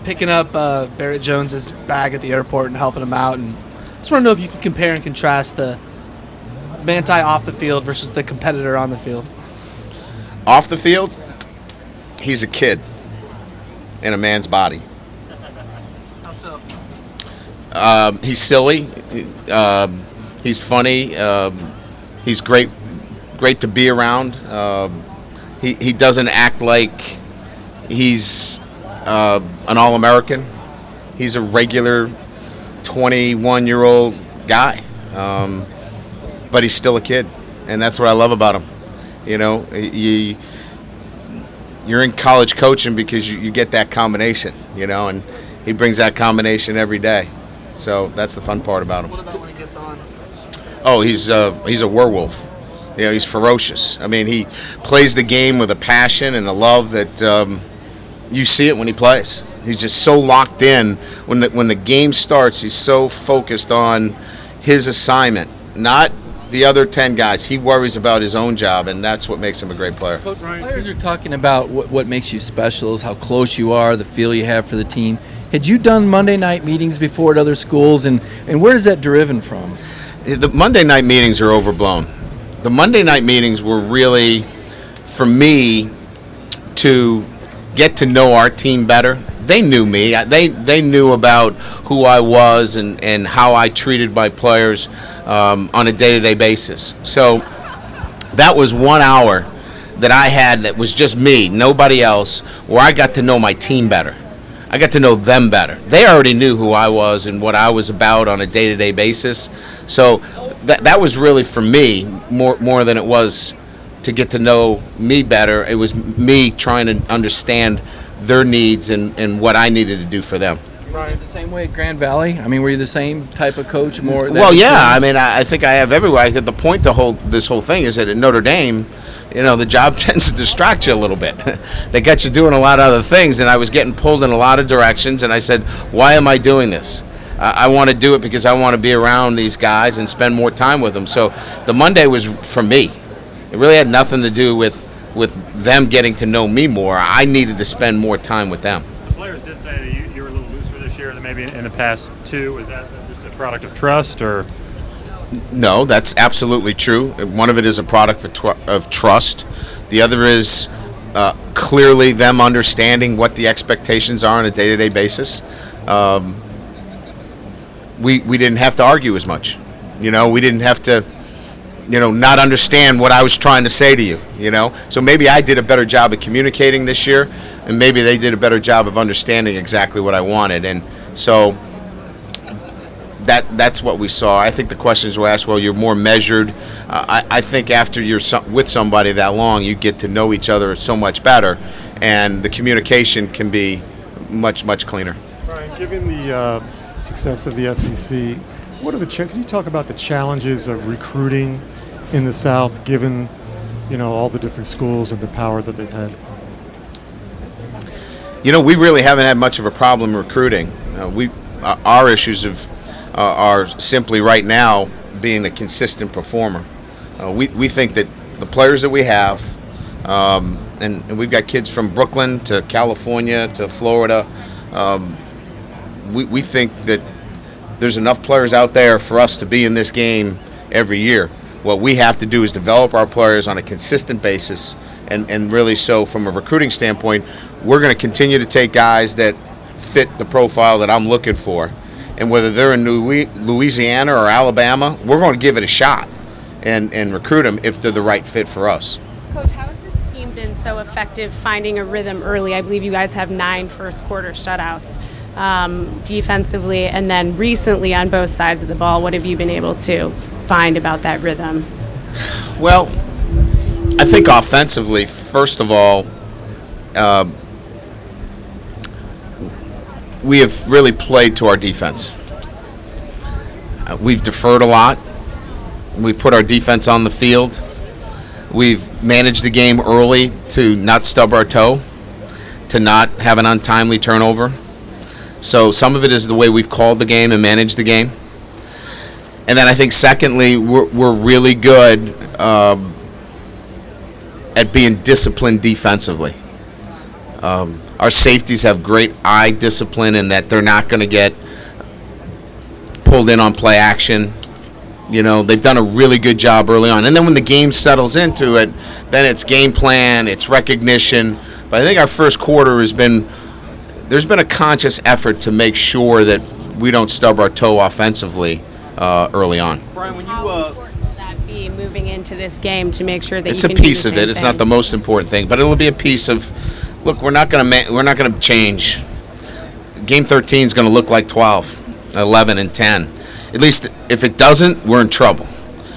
picking up Barrett Jones's bag at the airport and helping him out, and I just want to know if you can compare and contrast the Manti off the field versus the competitor on the field. Off the field, he's a kid in a man's body. How so? He's silly. He's funny. He's great to be around. He doesn't act like he's an All-American. He's a regular 21-year-old guy, but he's still a kid, and that's what I love about him. You know, you're in college coaching because you get that combination, you know, and he brings that combination every day. So that's the fun part about him. What about when he gets on? Oh, he's a werewolf. You know, he's ferocious. I mean, he plays the game with a passion and a love that you see it when he plays. He's just so locked in. When the game starts, he's so focused on his assignment, not the other 10 guys. He worries about his own job, and that's what makes him a great player. Coach, players are talking about what makes you special is how close you are, the feel you have for the team. Had you done Monday night meetings before at other schools, and where is that driven from? The Monday night meetings are overblown. The Monday night meetings were really, for me, to get to know our team better. They knew me. They knew about who I was and how I treated my players on a day-to-day basis. So that was 1 hour that I had that was just me, nobody else, where I got to know my team better. I got to know them better. They already knew who I was and what I was about on a day-to-day basis. So that was really, for me, more than it was to get to know me better. It was me trying to understand their needs and what I needed to do for them. Right. The same way at Grand Valley? I mean, were you the same type of coach? Well, yeah. I mean, I think I have everywhere. I think the point to this whole thing is that at Notre Dame, you know, the job tends to distract you a little bit. They got you doing a lot of other things, and I was getting pulled in a lot of directions, and I said, why am I doing this? I want to do it because I want to be around these guys and spend more time with them. So the Monday was for me. It really had nothing to do with them getting to know me more. I needed to spend more time with them. The players did say that you were a little looser this year than maybe in the past two. Was that just a product of trust, or? No, that's absolutely true. One of it is a product of trust. The other is clearly them understanding what the expectations are on a day-to-day basis. We didn't have to argue as much. You know, we didn't have to, not understand what I was trying to say to you, So maybe I did a better job of communicating this year, and maybe they did a better job of understanding exactly what I wanted. And so that's what we saw. I think the questions were asked, well, you're more measured. I think after you're with somebody that long, you get to know each other so much better, and the communication can be much, much cleaner. Brian, given the success of the SEC, can you talk about the challenges of recruiting in the South, given all the different schools and the power that they've had? We really haven't had much of a problem recruiting. our issues are simply right now being a consistent performer. We think that the players that we have, and we've got kids from Brooklyn to California to Florida, we think that there's enough players out there for us to be in this game every year. What we have to do is develop our players on a consistent basis, and really so from a recruiting standpoint, we're going to continue to take guys that fit the profile that I'm looking for. And whether they're in Louisiana or Alabama, we're going to give it a shot and recruit them if they're the right fit for us. Coach, how has this team been so effective finding a rhythm early? I believe you guys have 9 first quarter shutouts defensively, and then recently on both sides of the ball. What have you been able to find about that rhythm? Well, I think offensively, first of all, we have really played to our defense. We've deferred a lot. We've put our defense on the field. We've managed the game early to not stub our toe, to not have an untimely turnover. So some of it is the way we've called the game and managed the game. And then I think secondly, we're really good at being disciplined defensively. Our safeties have great eye discipline in that they're not going to get pulled in on play action. You know, they've done a really good job early on. And then when the game settles into it, then it's game plan, it's recognition. But I think our first quarter there's been a conscious effort to make sure that we don't stub our toe offensively early on. Brian, when how important will that be moving into this game to make sure that It's you can a piece do of the it. same It's thing? not the most important thing, but it'll be a piece of. Look, we're not going to change. Game 13 is going to look like 12, 11, and 10. At least if it doesn't, we're in trouble.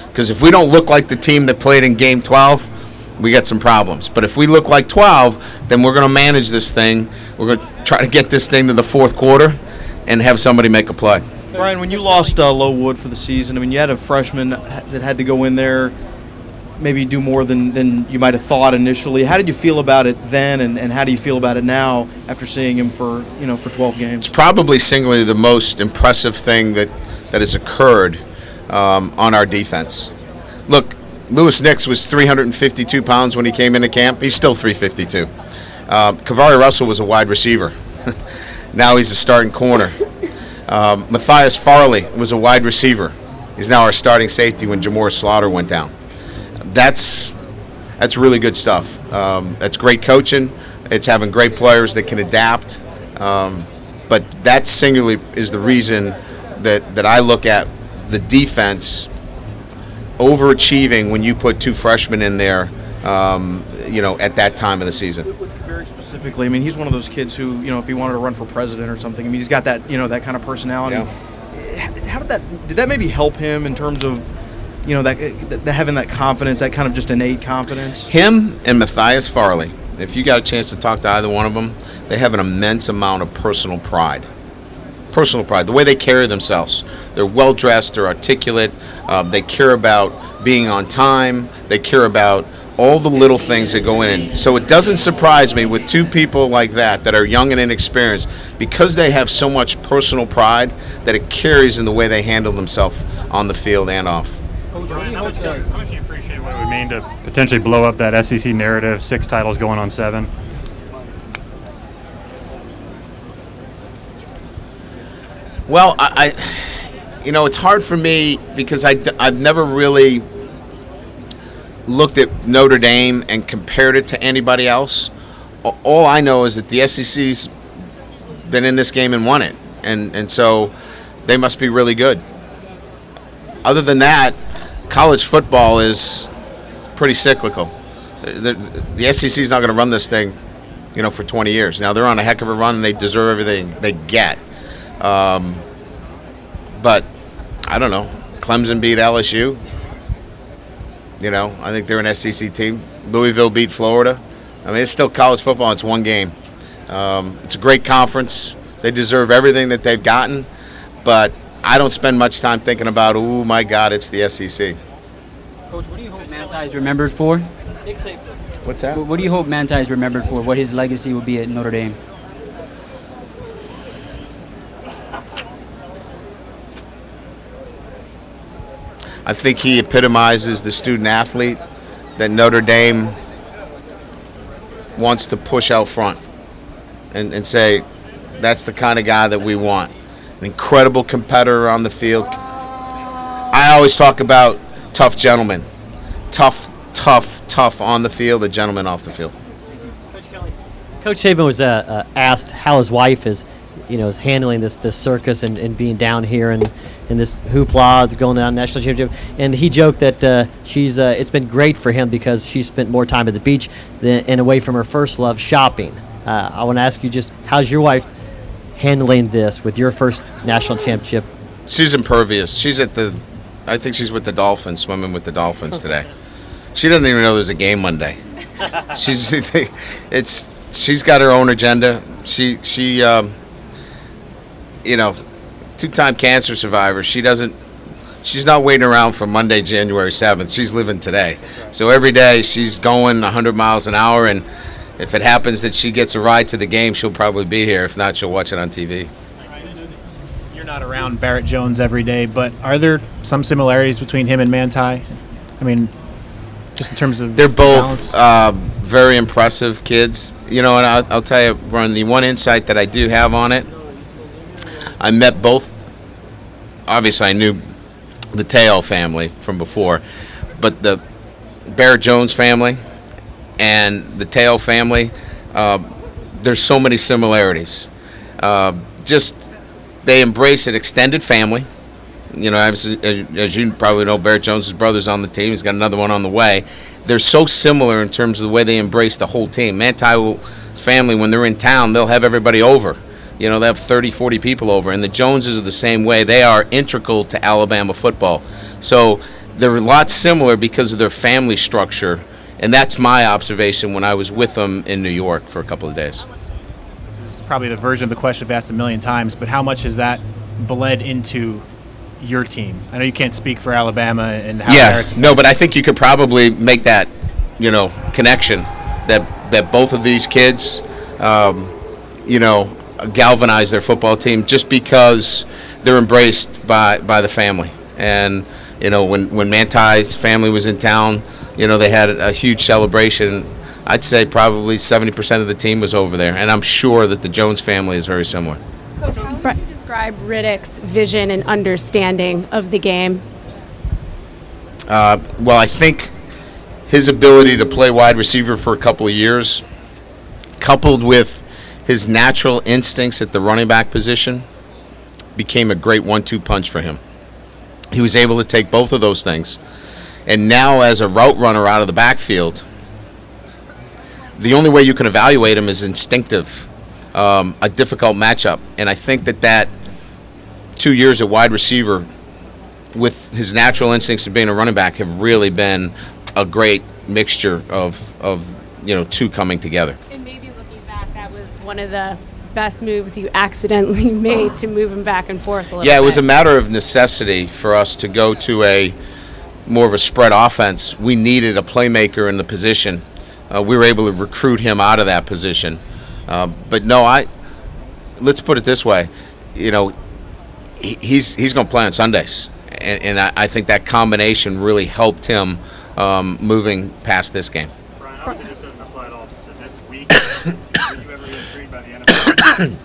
Because if we don't look like the team that played in Game 12, we got some problems. But if we look like 12, then we're going to manage this thing. We're going to try to get this thing to the fourth quarter and have somebody make a play. Brian, when you lost Low Wood for the season, I mean, you had a freshman that had to go in there, maybe do more than you might have thought initially. How did you feel about it then, and how do you feel about it now after seeing him for 12 games? It's probably singularly the most impressive thing that has occurred on our defense. Look, Lewis Nix was 352 pounds when he came into camp. He's still 352. Kavari Russell was a wide receiver. Now he's a starting corner. Matthias Farley was a wide receiver. He's now our starting safety when Jamor Slaughter went down. That's really good stuff. That's great coaching. It's having great players that can adapt. But that singularly is the reason that I look at the defense overachieving when you put 2 freshmen in there, at that time of the season. Very specifically, I mean, he's one of those kids who, if he wanted to run for president or something, I mean, he's got that, that kind of personality. Yeah. How did that maybe help him in terms of, that having that confidence, that kind of just innate confidence? Him and Matthias Farley, if you got a chance to talk to either one of them, they have an immense amount of personal pride. Personal pride, the way they carry themselves. They're well-dressed, they're articulate, they care about being on time, they care about all the little things that go in. So it doesn't surprise me with 2 people like that are young and inexperienced, because they have so much personal pride that it carries in the way they handle themselves on the field and off. Brian, how much do you appreciate what it would mean to potentially blow up that SEC narrative, 6 titles going on 7? Well, it's hard for me because I've never really looked at Notre Dame and compared it to anybody else. All I know is that the SEC's been in this game and won it, and so they must be really good. Other than that, college football is pretty cyclical. The SEC's not going to run this thing, for 20 years. Now, they're on a heck of a run, and they deserve everything they get. But I don't know. Clemson beat LSU. I think they're an SEC team. Louisville beat Florida. I mean, it's still college football. It's one game. It's a great conference. They deserve everything that they've gotten. But I don't spend much time thinking about, oh, my God, it's the SEC. Coach, what do you hope Manti is remembered for? What's that? What do you hope Manti is remembered for? What his legacy will be at Notre Dame? I think he epitomizes the student athlete that Notre Dame wants to push out front and say, that's the kind of guy that we want. An incredible competitor on the field. I always talk about tough gentlemen. Tough on the field, a gentleman off the field. Coach Saban was asked how his wife is handling this circus and being down here and this hoopla going down national championship, and he joked that it's been great for him because she spent more time at the beach and away from her first love, shopping. I want to ask you, just how's your wife handling this with your first national championship? She's impervious. I think she's with the Dolphins, swimming with the Dolphins today. She doesn't even know there's a game Monday. She's got her own agenda. She two-time cancer survivor. She's not waiting around for Monday, January 7th. She's living today. So every day she's going 100 miles an hour, and if it happens that she gets a ride to the game, she'll probably be here. If not, she'll watch it on TV. You're not around Barrett Jones every day, but are there some similarities between him and Manti? I mean, just in terms of they're both very impressive kids. And I'll tell you, Ron, the one insight that I do have on it, I met both. Obviously, I knew the Te'o family from before, but the Barrett Jones family and the Te'o family, there's so many similarities. They embrace an extended family. As you probably know, Barrett Jones' brother's on the team. He's got another one on the way. They're so similar in terms of the way they embrace the whole team. Manti's family, when they're in town, they'll have everybody over. They have 30, 40 people over. And the Joneses are the same way. They are integral to Alabama football. So they're a lot similar because of their family structure. And that's my observation when I was with them in New York for a couple of days. This is probably the version of the question I've asked a million times, but how much has that bled into your team? I know you can't speak for Alabama and how Barrett's. No, but I think you could probably make that, connection that both of these kids, galvanize their football team just because they're embraced by the family. And when Manti's family was in town, they had a huge celebration. I'd say probably 70% of the team was over there, and I'm sure that the Jones family is very similar. Coach, how would you describe Riddick's vision and understanding of the game? Well, I think his ability to play wide receiver for a couple of years, coupled with his natural instincts at the running back position, became a great 1-2 punch for him. He was able to take both of those things. And now as a route runner out of the backfield, the only way you can evaluate him is instinctive, a difficult matchup. And I think that 2 years at wide receiver with his natural instincts of being a running back have really been a great mixture of two coming together. And maybe looking back, that was one of the best moves you accidentally made to move him back and forth a little bit. Yeah, it was a matter of necessity for us to go to more of a spread offense. We needed a playmaker in the position. We were able to recruit him out of that position. But no, let's put it this way. He's going to play on Sundays. And I think that combination really helped him moving past this game. Brian, obviously this doesn't apply at all to this week. Were you ever intrigued by the NFL?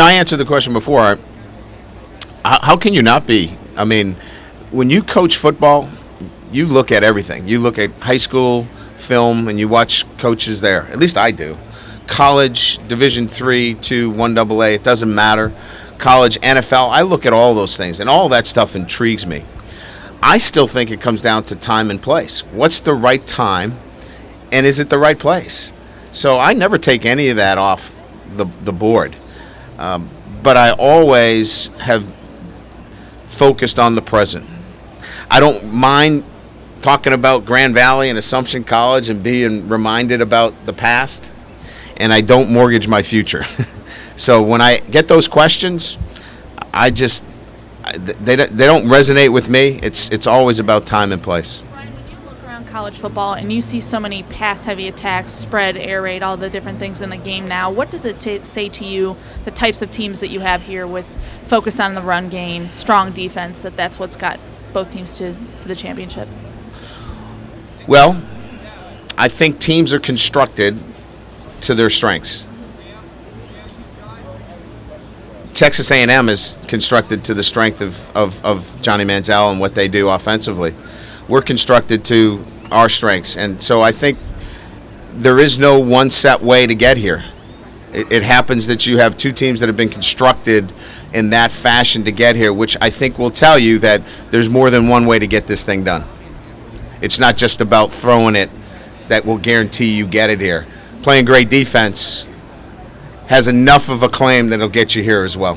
I answered the question before. How can you not be? I mean, when you coach football, you look at everything. You look at high school film and you watch coaches there. At least I do. College, Division III to 1AA, it doesn't matter. College, NFL, I look at all those things, and all that stuff intrigues me. I still think it comes down to time and place. What's the right time, and is it the right place? So I never take any of that off the board. But I always have focused on the present. I don't mind talking about Grand Valley and Assumption College and being reminded about the past, and I don't mortgage my future. So when I get those questions, they don't resonate with me. It's always about time and place. Brian, when you look around college football and you see so many pass-heavy attacks, spread, air raid, all the different things in the game now, what does it say to you, the types of teams that you have here with focus on the run game, strong defense, that's what's got both teams to the championship? Well, I think teams are constructed to their strengths. Texas A&M is constructed to the strength of Johnny Manziel and what they do offensively. We're constructed to our strengths, and so I think there is no one set way to get here. It happens that you have two teams that have been constructed in that fashion to get here, which I think will tell you that there's more than one way to get this thing done. It's not just about throwing it that will guarantee you get it here. Playing great defense has enough of a claim that it'll get you here as well.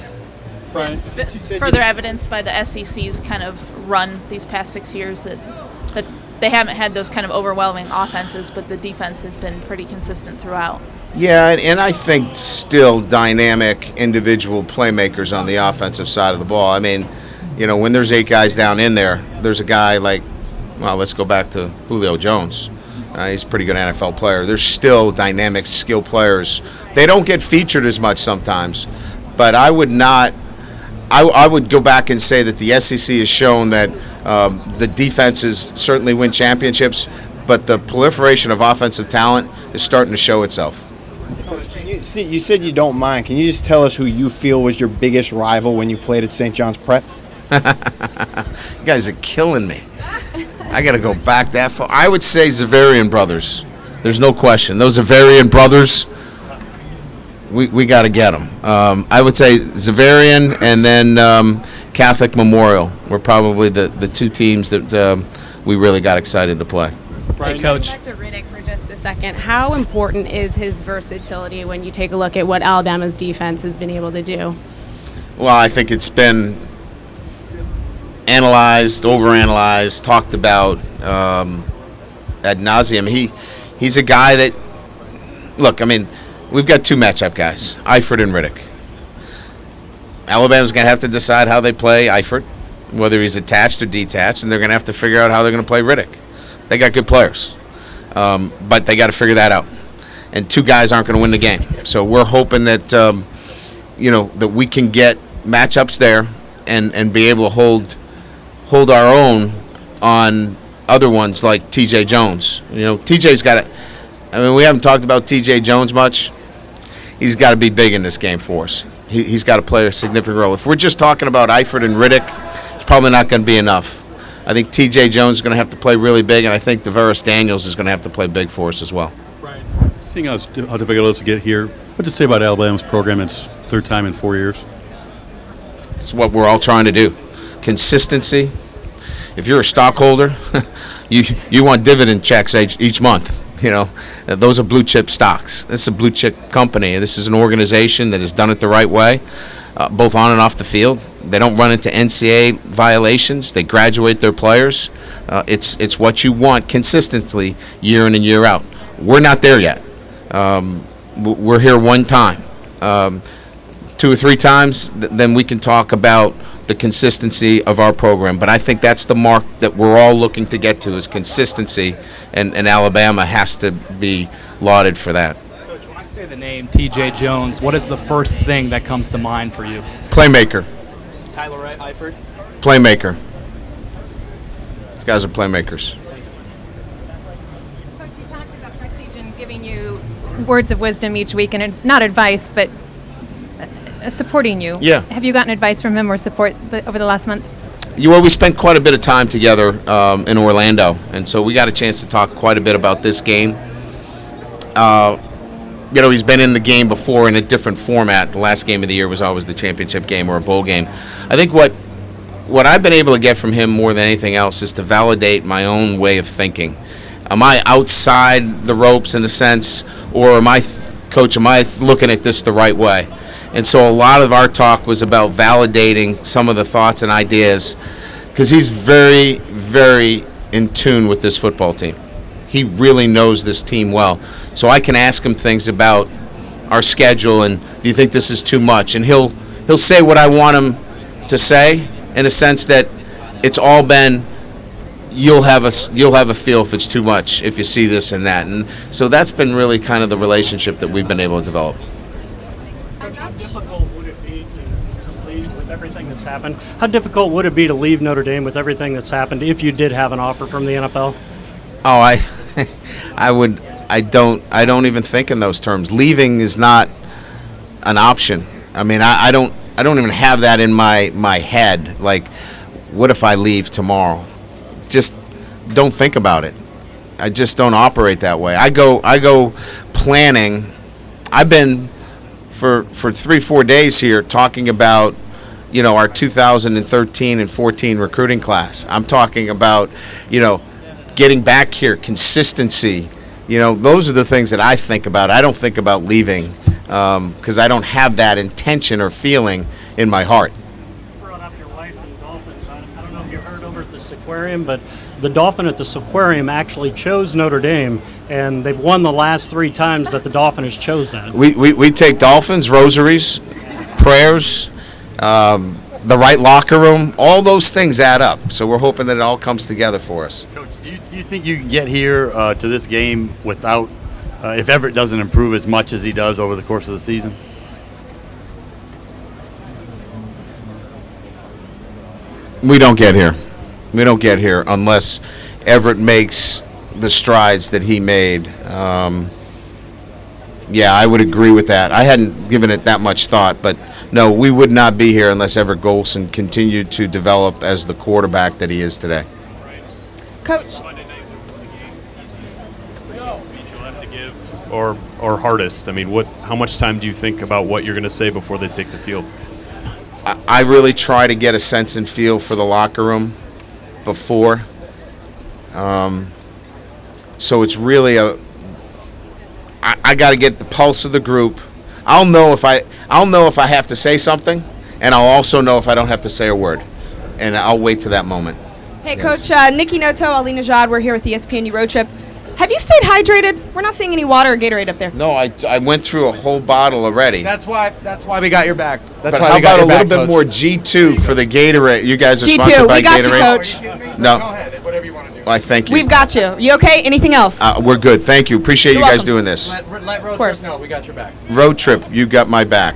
Further evidenced by the SEC's kind of run these past 6 years that they haven't had those kind of overwhelming offenses, but the defense has been pretty consistent throughout. Yeah, and I think still dynamic individual playmakers on the offensive side of the ball. I mean, when there's 8 guys down in there, there's a guy like, well, let's go back to Julio Jones. He's a pretty good NFL player. There's still dynamic skill players. They don't get featured as much sometimes, but I would go back and say that the SEC has shown that the defenses certainly win championships, but the proliferation of offensive talent is starting to show itself. You said you don't mind. Can you just tell us who you feel was your biggest rival when you played at St. John's Prep? You guys are killing me. I got to go back that far. I would say Zavarian brothers. There's no question. Those Zavarian brothers, we got to get them. I would say Zavarian and then Catholic Memorial were probably the two teams that we really got excited to play. Hey, Coach. Back to Riddick for just a second. How important is his versatility when you take a look at what Alabama's defense has been able to do? Well, I think it's been analyzed, overanalyzed, talked about ad nauseum. He's a guy that, look, I mean, we've got 2 matchup guys, Eifert and Riddick. Alabama's going to have to decide how they play Eifert, whether he's attached or detached, and they're going to have to figure out how they're going to play Riddick. They got good players, but they got to figure that out. And 2 guys aren't going to win the game. So we're hoping that, that we can get matchups there and be able to hold our own on other ones like T.J. Jones. T.J.'s got it. I mean, we haven't talked about T.J. Jones much. He's got to be big in this game for us. He's got to play a significant role. If we're just talking about Eifert and Riddick, it's probably not going to be enough. I think T.J. Jones is going to have to play really big, and I think DeVaris Daniels is going to have to play big for us as well. Seeing how difficult it is to get here, what to say about Alabama's program? It's 3rd time in 4 years. It's what we're all trying to do. Consistency. If you're a stockholder, you want dividend checks each month. Those are blue chip stocks. This is a blue chip company. This is an organization that has done it the right way, both on and off the field. They don't run into NCAA violations. They graduate their players. It's what you want consistently year in and year out. We're not there yet. We're here one time. 2 or 3 times, then we can talk about the consistency of our program. But I think that's the mark that we're all looking to get to is consistency, and Alabama has to be lauded for that. Coach, when I say the name T.J. Jones, what is the first thing that comes to mind for you? Playmaker. Tyler Eifert? Playmaker. These guys are playmakers. Coach, you talked about Prestige and giving you words of wisdom each week, and not advice, but supporting you. Yeah. Have you gotten advice from him or support over the last month? We spent quite a bit of time together in Orlando, and so we got a chance to talk quite a bit about this game. He's been in the game before in a different format. The last game of the year was always the championship game or a bowl game. I think what I've been able to get from him more than anything else is to validate my own way of thinking. Am I outside the ropes in a sense, or am I looking at this the right way? And so a lot of our talk was about validating some of the thoughts and ideas because he's very, very in tune with this football team. He really knows this team well. So I can ask him things about our schedule and do you think this is too much? And he'll say what I want him to say in a sense that it's all been you'll have a feel if it's too much if you see this and that. And so that's been really kind of the relationship that we've been able to develop. How difficult would it be to lead with with everything that's happened? How difficult would it be to leave Notre Dame with everything that's happened if you did have an offer from the NFL? Oh, I don't even think in those terms. Leaving is not an option. I mean, I don't even have that in my head. Like, what if I leave tomorrow? Just don't think about it. I just don't operate that way. I go planning. I've been for 3-4 days here talking about, our 2013 and 14 recruiting class. I'm talking about, getting back here, consistency. Those are the things that I think about. I don't think about leaving because I don't have that intention or feeling in my heart. Brought up your wife and Dolphins. I don't know if you heard over at the Sequarium, but the Dolphin at the Sequarium actually chose Notre Dame, and they've won the last 3 times that the Dolphin has chose that. We take Dolphins, rosaries, prayers, the right locker room. All those things add up. So we're hoping that it all comes together for us. Coach, do you think you can get here to this game without, if Everett doesn't improve as much as he does over the course of the season? We don't get here. We don't get here unless Everett makes the strides that he made. Yeah, I would agree with that. I hadn't given it that much thought, but no, we would not be here unless Everett Golson continued to develop as the quarterback that he is today. Coach. Or hardest? I mean, how much time do you think about what you're going to say before they take the field? I really try to get a sense and feel for the locker room before. So it's really I got to get the pulse of the group. I'll know if I have to say something, and I'll also know if I don't have to say a word, and I'll wait to that moment. Hey, yes. Coach, Nikki Noto, Ali Najad, we're here with the ESPNU Road Trip. Have you stayed hydrated? We're not seeing any water or Gatorade up there. No, I went through a whole bottle already. That's why we got your back. But how about a little bit more G2 for the Gatorade? You guys are sponsored by Gatorade. G2, we got you, Coach. No. Go ahead, whatever you want to do. Well, thank you. We've got you. You okay? Anything else? We're good. Thank you. Appreciate you guys doing this. Let Road Trip know we got your back. Road Trip, you got my back.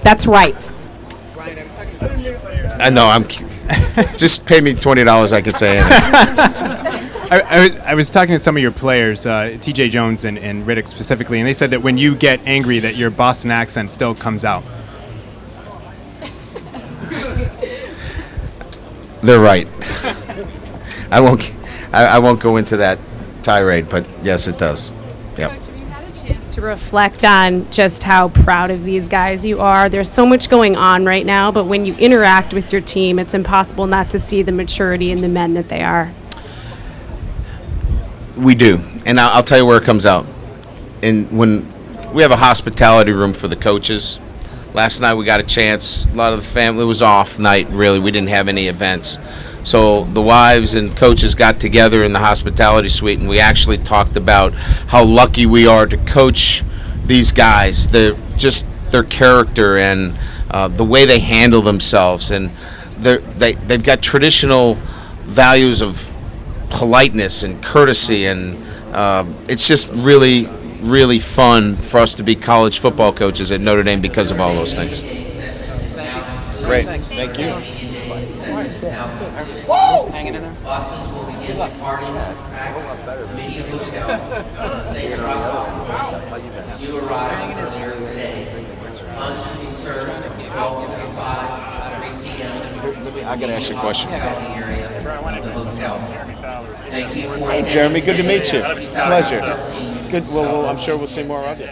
That's right. I know. Just pay me $20. I could say anything. I was talking to some of your players, TJ Jones and Riddick specifically, and they said that when you get angry that your Boston accent still comes out. They're right. I won't go into that tirade, but yes, it does. Yep. Coach, have you had a chance to reflect on just how proud of these guys you are? There's so much going on right now, but when you interact with your team, it's impossible not to see the maturity in the men that they are. We do, and I'll tell you where it comes out. And when we have a hospitality room for the coaches, last night we got a chance. A lot of the family, it was off night, really. We didn't have any events. So the wives and coaches got together in the hospitality suite, and we actually talked about how lucky we are to coach these guys. Their character and the way they handle themselves, and they've got traditional values of politeness and courtesy, and it's just really, really fun for us to be college football coaches at Notre Dame because of all those things. Great, thank you. Hanging in there. Boston's will begin the party. Many of us go. Say your as you arrived earlier today. Lunch should be served at 12:45, 3 p.m. I gotta ask you a question. Thank you. Hey, Jeremy, good to meet you. Pleasure. Good. Well, I'm sure we'll see more of you.